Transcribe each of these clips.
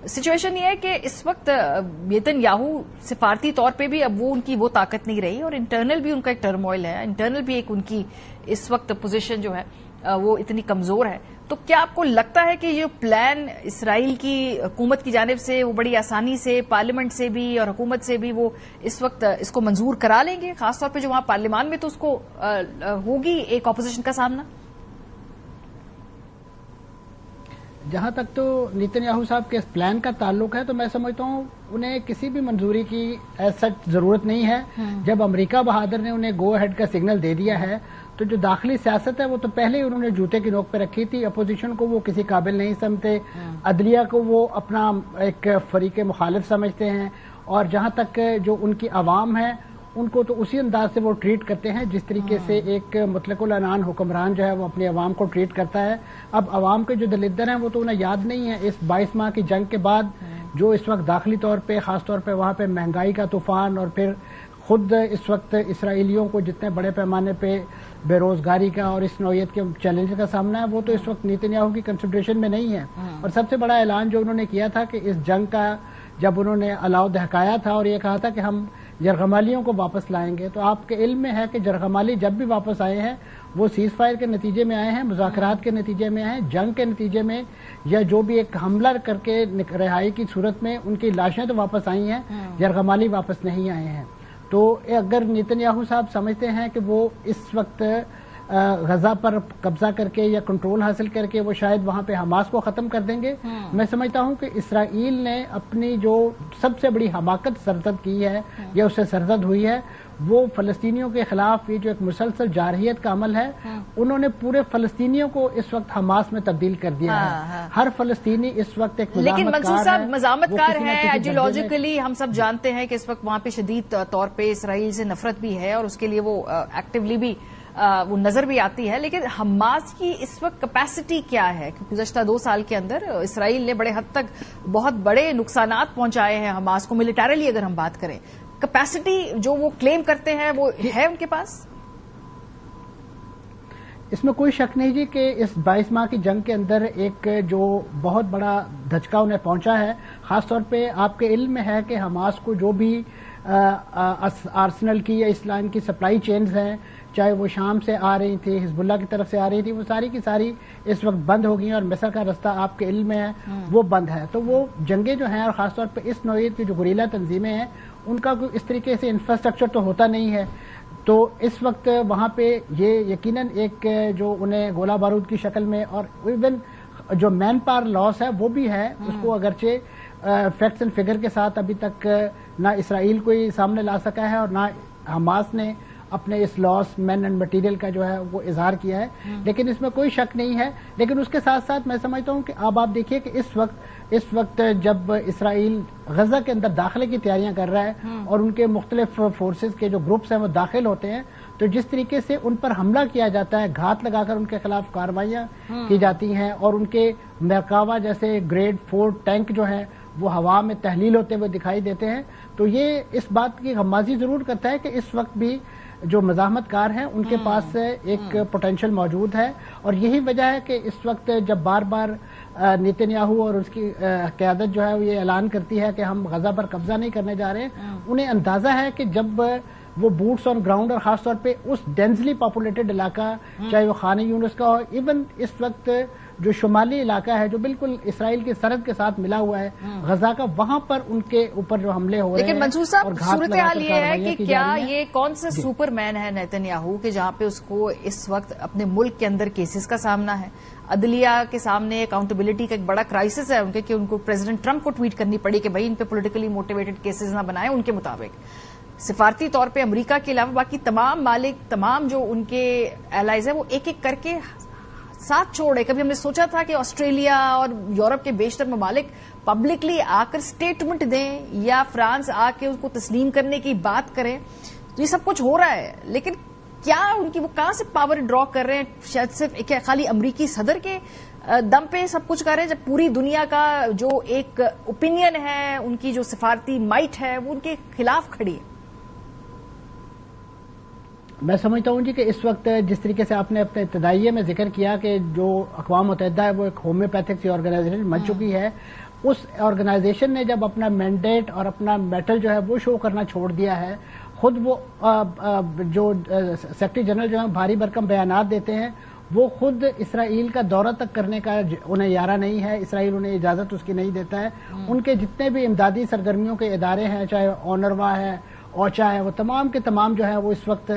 Situation یہ ہے کہ اس وقت نیتن یاہو سفارتی طور پہ بھی اب ان کی وہ طاقت نہیں رہی، اور انٹرنل بھی ان کا ایک ٹرموائل ہے، انٹرنل بھی ایک ان کی اس وقت پوزیشن جو ہے وہ اتنی کمزور ہے. تو کیا آپ کو لگتا ہے کہ یہ پلان اسرائیل کی حکومت کی جانب سے وہ بڑی آسانی سے پارلیمنٹ سے بھی اور حکومت سے بھی وہ اس وقت اس کو منظور کرا لیں گے، خاص طور پہ جو وہاں پارلیمان میں تو اس کو ہوگی ایک اپوزیشن کا سامنا؟ جہاں تک تو نیتن یاہو صاحب کے اس پلان کا تعلق ہے تو میں سمجھتا ہوں انہیں کسی بھی منظوری کی ایز سچ ضرورت نہیں ہے. جب امریکہ بہادر نے انہیں گو ہیڈ کا سگنل دے دیا ہے تو جو داخلی سیاست ہے وہ تو پہلے ہی انہوں نے جوتے کی نوک پہ رکھی تھی. اپوزیشن کو وہ کسی قابل نہیں سمجھتے، عدلیہ کو وہ اپنا ایک فریق مخالف سمجھتے ہیں، اور جہاں تک جو ان کی عوام ہے ان کو تو اسی انداز سے وہ ٹریٹ کرتے ہیں جس طریقے سے ایک مطلق العنان حکمران جو ہے وہ اپنی عوام کو ٹریٹ کرتا ہے. اب عوام کے جو دلدر ہیں وہ تو انہیں یاد نہیں ہے اس 22 ماہ کی جنگ کے بعد جو اس وقت داخلی طور پہ خاص طور پہ وہاں پہ مہنگائی کا طوفان، اور پھر خود اس وقت اسرائیلیوں کو جتنے بڑے پیمانے پہ بے روزگاری کا اور اس نوعیت کے چیلنج کا سامنا ہے وہ تو اس وقت نیتن یاہو کی کنسیڈریشن میں نہیں ہے. اور سب سے بڑا اعلان جو انہوں نے کیا تھا کہ اس جنگ کا جب انہوں نے الاؤ دہکایا تھا اور یہ کہا تھا کہ ہم یرغمالیوں کو واپس لائیں گے، تو آپ کے علم میں ہے کہ یرغمالی جب بھی واپس آئے ہیں وہ سیز فائر کے نتیجے میں آئے ہیں، مذاکرات کے نتیجے میں آئے ہیں، جنگ کے نتیجے میں، یا جو بھی ایک حملہ کر کے رہائی کی صورت میں ان کی لاشیں تو واپس آئی ہیں، یرغمالی واپس نہیں آئے ہیں. تو اگر نیتن یاہو صاحب سمجھتے ہیں کہ وہ اس وقت غزہ پر قبضہ کر کے یا کنٹرول حاصل کر کے وہ شاید وہاں پہ حماس کو ختم کر دیں گے، میں سمجھتا ہوں کہ اسرائیل نے اپنی جو سب سے بڑی حماقت سرزد کی ہے یا اس سے سرزد ہوئی ہے وہ فلسطینیوں کے خلاف یہ جو ایک مسلسل جارحیت کا عمل ہے، انہوں نے پورے فلسطینیوں کو اس وقت حماس میں تبدیل کر دیا ہے. ہر فلسطینی اس وقت ایک لیکن منصور صاحب مزاحمت کار ہے، آئیڈیولوجیکلی ہم سب جانتے ہیں کہ اس وقت وہاں پہ شدید طور پہ اسرائیل سے نفرت بھی ہے اور اس کے لیے وہ ایکٹیولی بھی وہ نظر بھی آتی ہے. لیکن حماس کی اس وقت کیپیسٹی کیا ہے؟ کہ گزشتہ 2 سال کے اندر اسرائیل نے بڑے حد تک بہت بڑے نقصانات پہنچائے ہیں حماس کو، ملیٹریلی اگر ہم بات کریں، کیپیسٹی جو وہ کلیم کرتے ہیں وہ ہے ان کے پاس؟ اس میں کوئی شک نہیں جی کہ اس 22 ماہ کی جنگ کے اندر ایک جو بہت بڑا دھچکا انہیں پہنچا ہے. خاص طور پہ آپ کے علم میں ہے کہ حماس کو جو بھی آرسنل کی یا اسرائیل کی سپلائی چینز ہیں، چاہے وہ شام سے آ رہی تھی، حزب اللہ کی طرف سے آ رہی تھی، وہ ساری کی ساری اس وقت بند ہو گئی ہیں، اور مصر کا رستہ آپ کے علم میں ہے وہ بند ہے. تو وہ جنگیں جو ہیں اور خاص طور پہ اس نوعیت کی جو گوریلا تنظیمیں ہیں ان کا کوئی اس طریقے سے انفراسٹرکچر تو ہوتا نہیں ہے. تو اس وقت وہاں پہ یہ یقیناً ایک جو انہیں گولہ بارود کی شکل میں اور ایون جو مین پاور لاس ہے وہ بھی ہے، اس کو اگرچہ فیکٹس اینڈ فگر کے ساتھ ابھی تک نہ اسرائیل کوئی سامنے لا سکا ہے اور نہ حماس نے اپنے اس لاس مین اینڈ مٹیریل کا جو ہے وہ اظہار کیا ہے، لیکن اس میں کوئی شک نہیں ہے. لیکن اس کے ساتھ ساتھ میں سمجھتا ہوں کہ اب آپ دیکھیے کہ اس وقت جب اسرائیل غزہ کے اندر داخلے کی تیاریاں کر رہا ہے اور ان کے مختلف فورسز کے جو گروپس ہیں وہ داخل ہوتے ہیں، تو جس طریقے سے ان پر حملہ کیا جاتا ہے، گھات لگا کر ان کے خلاف کارروائیاں کی جاتی ہیں، اور ان کے مرکاوا جیسے گریڈ 4 ٹینک جو ہیں وہ ہوا میں تحلیل ہوتے ہوئے دکھائی دیتے ہیں، تو یہ اس بات کی غمازی ضرور کرتا ہے کہ اس وقت بھی جو مزاحمت کار ہیں ان کے پاس ایک پوٹینشیل موجود ہے. اور یہی وجہ ہے کہ اس وقت جب بار بار نیتن یاہو اور اس کی قیادت جو ہے وہ یہ اعلان کرتی ہے کہ ہم غزہ پر قبضہ نہیں کرنے جا رہے ہیں، انہیں اندازہ ہے کہ جب وہ بوٹس آن گراؤنڈ اور خاص طور پہ اس ڈینسلی پاپولیٹڈ علاقہ چاہے وہ خان یونس کا ہو، ایون اس وقت جو شمالی علاقہ ہے جو بالکل اسرائیل کی سرحد کے ساتھ ملا ہوا ہے غزہ کا، وہاں پر ان کے اوپر جو حملے ہو رہے ہیں. لیکن منصور صاحب صورتحال یہ ہے کہ کیا یہ کون سا سپر مین ہے نیتن یاہو کہ جہاں پہ اس کو اس وقت اپنے ملک کے اندر کیسز کا سامنا ہے، عدلیہ کے سامنے اکاؤنٹیبلٹی کا ایک بڑا کرائسس ہے ان کے کہ ان کو پریزیڈنٹ ٹرمپ کو ٹویٹ کرنی پڑی کہ بھائی ان پہ پولیٹیکلی موٹیویٹڈ کیسز نہ بنائیں ان کے مطابق. سفارتی طور پہ امریکہ کے علاوہ باقی تمام مالک، تمام جو ان کے ایلائز ہیں وہ ایک ایک کر کے ساتھ چھوڑے. کبھی ہم نے سوچا تھا کہ آسٹریلیا اور یورپ کے بیشتر ممالک پبلکلی آ کر سٹیٹمنٹ دیں یا فرانس آ کے اس کو تسلیم کرنے کی بات کریں، تو یہ سب کچھ ہو رہا ہے. لیکن کیا ان کی وہ کہاں سے پاور ڈرا کر رہے ہیں؟ شاید صرف خالی امریکی صدر کے دم پہ سب کچھ کر رہے ہیں، جب پوری دنیا کا جو ایک اوپینین ہے، ان کی جو سفارتی مائٹ ہے وہ ان کے خلاف کھڑی ہے. میں سمجھتا ہوں جی کہ اس وقت جس طریقے سے آپ نے اپنے ابتدائیے میں ذکر کیا کہ جو اقوام متحدہ ہے وہ ایک ہومیوپیتھک سی آرگنائزیشن بن چکی ہے، اس آرگنائزیشن نے جب اپنا مینڈیٹ اور اپنا میٹل جو ہے وہ شو کرنا چھوڑ دیا ہے، خود وہ جو سیکرٹری جنرل جو ہے بھاری بھرکم بیانات دیتے ہیں، وہ خود اسرائیل کا دورہ تک کرنے کا انہیں یارہ نہیں ہے، اسرائیل انہیں اجازت اس کی نہیں دیتا ہے. ان کے جتنے بھی امدادی سرگرمیوں کے ادارے ہیں، چاہے اونروا ہے، اوچا ہے، وہ تمام کے تمام جو ہے وہ اس وقت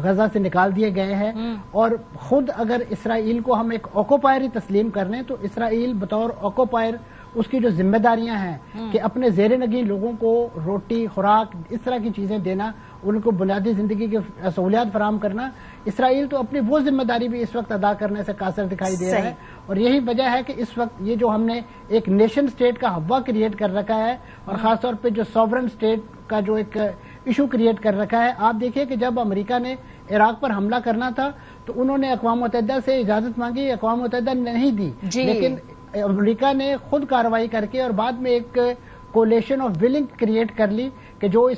غزہ سے نکال دیے گئے ہیں. اور خود اگر اسرائیل کو ہم ایک آکوپائر ہی تسلیم کر لیں تو اسرائیل بطور آکوپائر اس کی جو ذمہ داریاں ہیں کہ اپنے زیر نگین لوگوں کو روٹی، خوراک، اس طرح کی چیزیں دینا، ان کو بنیادی زندگی کی سہولیات فراہم کرنا، اسرائیل تو اپنی وہ ذمہ داری بھی اس وقت ادا کرنے سے قاصر دکھائی دے رہا ہے. اور یہی وجہ ہے کہ اس وقت یہ جو ہم نے ایک نیشن سٹیٹ کا ہوا کریٹ کر رکھا ہے، اور خاص طور پہ جو سوورن سٹیٹ کا جو ایک ایشو کریٹ کر رکھا ہے. آپ دیکھیے کہ جب امریکہ نے عراق پر حملہ کرنا تھا تو انہوں نے اقوام متحدہ سے اجازت مانگی، اقوام متحدہ نے نہیں دی، لیکن امریکہ نے خود کارروائی کر کے اور بعد میں ایک کولیشن آف ولنگ کریٹ کر لی کہ جو اس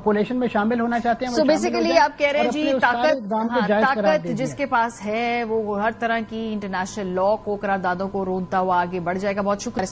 کولیشن میں شامل ہونا چاہتے ہیں. سو بیسیکلی آپ کہہ رہے ہیں جی طاقت جس کے پاس ہے وہ ہر طرح کی انٹرنیشنل لا کو، قراردادوں کو رونتا ہوا آگے بڑھ جائے گا. بہت شکریہ.